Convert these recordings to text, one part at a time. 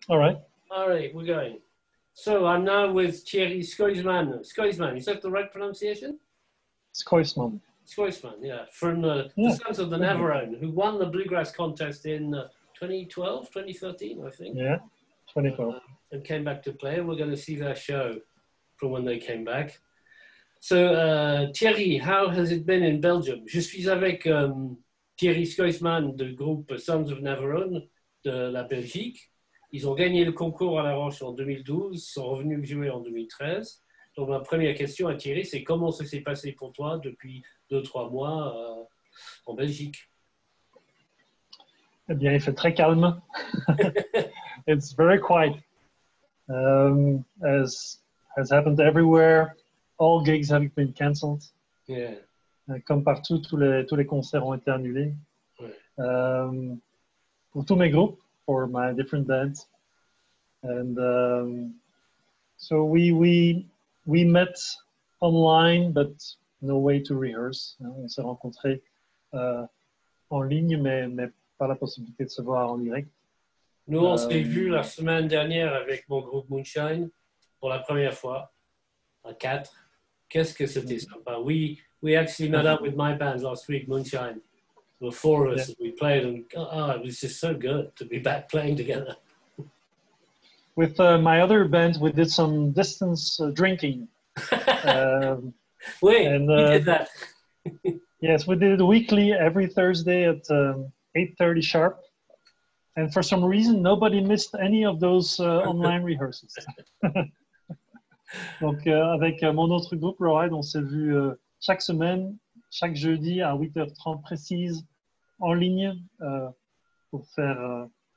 All right. All right, we're going. So I'm now with Thierry Scoisman. Scoisman, is that the right pronunciation? Skoisman. Scoisman, yeah, from the Yeah. Sons of the Navarone, who won the Bluegrass contest in 2012, 2013, I think. Yeah. 24. And came back to play. And we're going to see their show from when they came back. So, Thierry, how has it been in Belgium? Je suis avec Thierry Scoisman du groupe Sons of Navarone de la Belgique. Ils ont gagné le concours à la Roche en 2012, sont revenus jouer en 2013. Donc, ma première question à Thierry, c'est comment ça s'est passé pour toi depuis 2-3 mois en Belgique? Eh bien, il fait très calme. It's very quiet. As has happened everywhere, all gigs have been cancelled. Yeah. Comme partout, tous les concerts ont été annulés. Ouais. Pour tous mes groupes, for my different bands. And so we met online, but no way to rehearse. On s'est rencontrés en ligne, mais pas la possibilité de se voir en direct. Nous, on s'est vu la semaine dernière avec mon groupe Moonshine pour la première fois, à 4. Qu'est-ce que c'était sympa. We actually met up with my band last week, Moonshine. There were 4 of us that we played, and it was just so good to be back playing together. With my other band, we did some distance drinking. Oui, we did that. Yes, we did it weekly, every Thursday at 8:30 sharp. And for some reason, nobody missed any of those online rehearsals. Donc, avec mon autre groupe, Rawhide, on s'est vu chaque semaine, chaque jeudi à 8h30 précise, en ligne, pour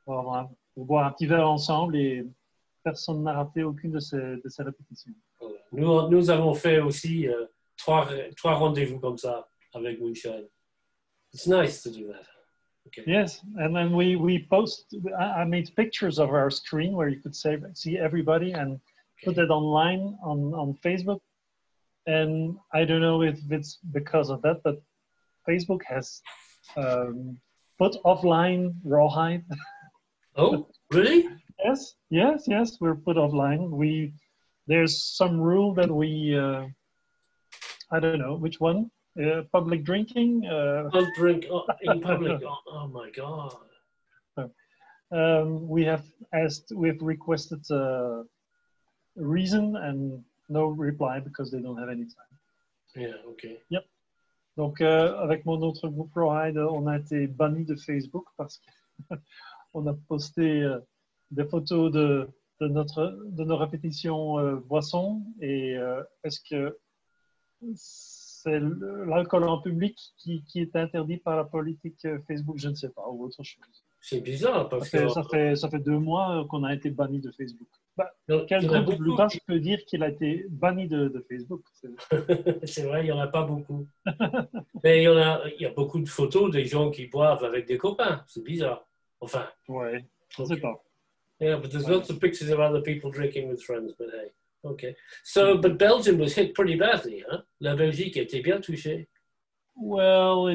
boire un petit verre ensemble, et personne n'a raté aucune de ces répétitions. Nous avons fait aussi 3 rendez-vous comme ça avec Moonshine. It's nice to do that. Okay. Yes, and then we post. I made pictures of our screen where you could see everybody and put it online on Facebook. And I don't know if it's because of that, but Facebook has put offline Rawhide. Oh, really? Yes. We're put offline. There's some rule that we I don't know which one. Public drinking. Don't drink in public. Oh my God. We've requested a reason and no reply because they don't have any time. Yeah, okay. Yep. Donc, avec mon autre groupe Rawhide, on a été banni de Facebook parce qu'on a posté des photos de nos répétitions boissons, et est-ce que c'est l'alcool en public qui est interdit par la politique Facebook, je ne sais pas, ou autre chose. C'est bizarre parce que ça fait 2 mois qu'on a été banni de Facebook. Quel groupe de bluegrass peut dire qu'il a été banni de Facebook? C'est vrai, il n'y en a pas beaucoup. Mais il y a beaucoup de photos des gens qui boivent avec des copains. C'est bizarre. Enfin. Ouais, je ne sais pas. Yeah, but there's lots of pictures of other people drinking with friends, but hey. Okay. So, but Belgium was hit pretty badly, huh? La Belgique était bien touchée. Well,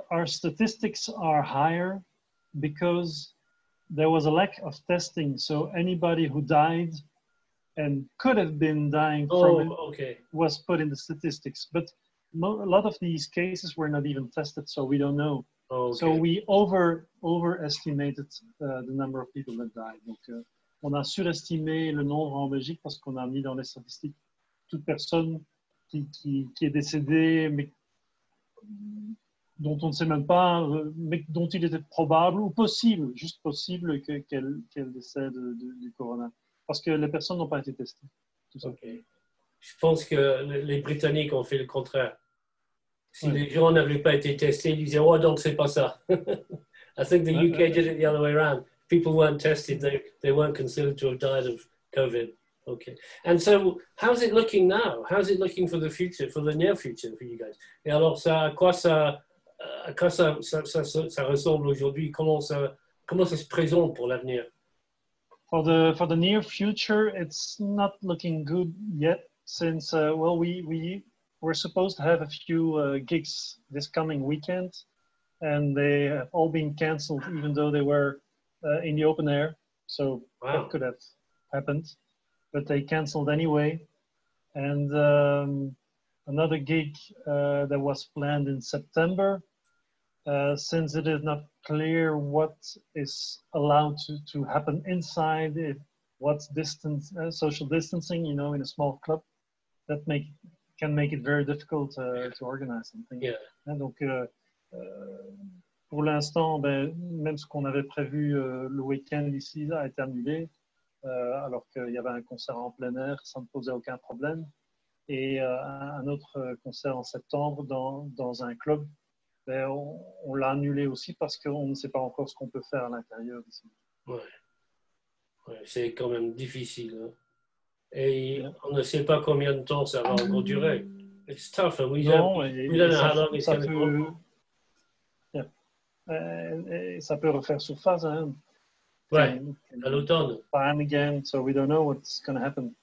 our statistics are higher because there was a lack of testing. So anybody who died and could have been dying from it was put in the statistics. But a lot of these cases were not even tested, so we don't know. Okay. So we overestimated the number of people that died. Donc, on a surestimé le nombre en Belgique parce qu'on a mis dans les statistiques toute personne qui est décédée, mais dont on ne sait même pas, mais dont il était probable ou possible, juste possible qu'elle décède du corona. Parce que les personnes n'ont pas été testées. Okay. Je pense que les Britanniques ont fait le contraire. Si les gens n'avaient pas été testés, ils disaient « Oh, donc c'est pas ça ». I think the UK did it the other way around. People weren't tested, they weren't considered to have died of COVID. Okay. And so, how's it looking now? How's it looking for the future, for the near future for you guys? Et alors, à quoi ça ressemble aujourd'hui? Comment ça se présente pour l'avenir? For the near future, it's not looking good yet, since we were supposed to have a few gigs this coming weekend, and they have all been cancelled, even though they were in the open air. So Wow. that could have happened, but they canceled anyway. And another gig that was planned in September, since it is not clear what is allowed to happen inside, what's distance, social distancing, you know, in a small club, that can make it very difficult to organize something. Yeah. Donc, pour l'instant, ben, même ce qu'on avait prévu le week-end ici a été annulé, alors qu'il y avait un concert en plein air, ça ne posait aucun problème. Et un autre concert en septembre dans un club, ben, on l'a annulé aussi parce qu'on ne sait pas encore ce qu'on peut faire à l'intérieur ici. Ouais. Ouais, c'est quand même difficile. Hein. Et on ne sait pas combien de temps ça va encore durer. It's tough, and we don't know how long it's going to go. Yeah. Ça peut refaire surface. Hein. Ouais, à l'automne. Plan again, so we don't know what's going to happen.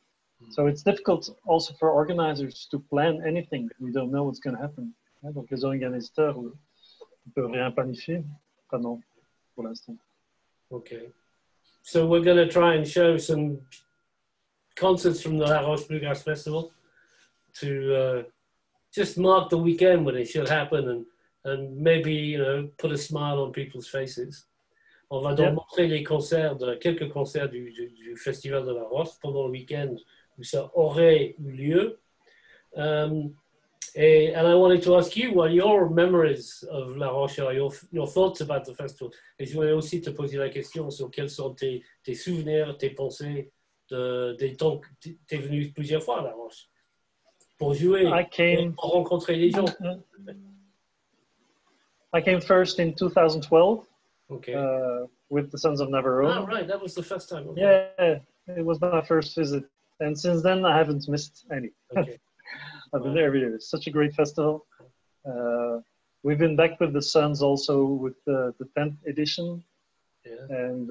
So it's difficult also for organizers to plan anything. We don't know what's going to happen. Donc les organisateurs ne peuvent rien planifier. Enfin non, pour l'instant. Okay. So we're going to try and show some concerts from the La Roche Bluegrass Festival to just mark the weekend when it should happen and maybe, you know, put a smile on people's faces. On va donc montrer les concerts, quelques concerts du Festival de La Roche pendant le week-end où ça aurait eu lieu. And I wanted to ask you what your memories of La Roche are, your thoughts about the festival. Et je voulais aussi te poser la question sur quels sont tes souvenirs, tes pensées des temps que tu es venu plusieurs fois à La Roche pour jouer, pour rencontrer les gens. I came first in 2012 okay. With the Sons of Navarone. Oh, right, that was the first time. Okay. Yeah, it was my first visit. And since then, I haven't missed any. Okay. I've been there every year. It's such a great festival. We've been back with the Sons also with the 10th edition. Yeah. And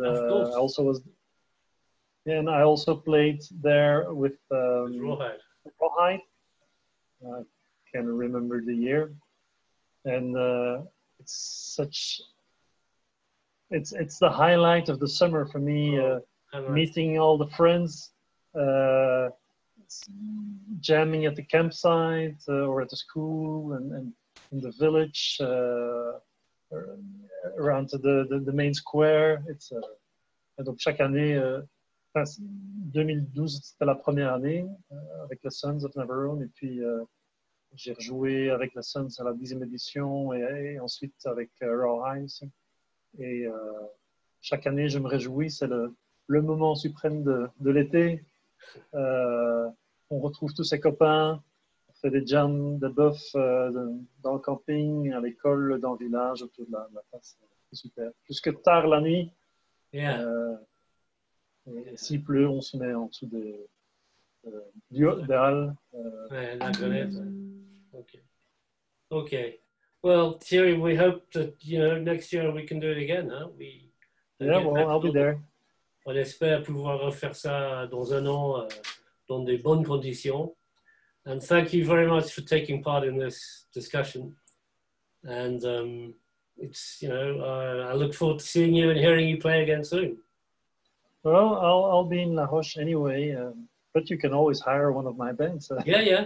I also played there with Rawhide. Rawhide. I can't remember the year. And it's the highlight of the summer for me, meeting all the friends, jamming at the campsite or at the school and in the village, around to the main square. Donc chaque année, 2012 c'était la première année avec les Sons of Navarone, et puis j'ai rejoué avec les Sons à la 10e édition et ensuite avec Rawhide aussi. Et chaque année, je me réjouis, c'est le moment suprême de l'été. On retrouve tous ses copains, on fait des jams, des buffs dans le camping, à l'école, dans le village, autour de la place. C'est super. Jusque tard la nuit. Yeah. Et s'il pleut, on se met en dessous des halles. La grenade. Okay. Okay. Well, Thierry, we hope that, you know, next year we can do it again. Huh? I'll be there. On espère pouvoir refaire ça dans un an dans des bonnes conditions. And thank you very much for taking part in this discussion. And it's, you know, I look forward to seeing you and hearing you play again soon. Well, I'll be in La Roche anyway, but you can always hire one of my bands. Yeah.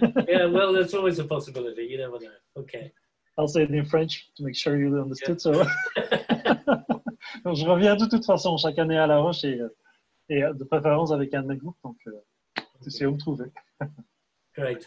Well, there's always a possibility. You never know. Okay. I'll say it in French to make sure you understood. So, donc, je reviens de toute façon chaque année à La Roche et de préférence avec un de mes groupes. Donc, tu sais où me trouver. Great.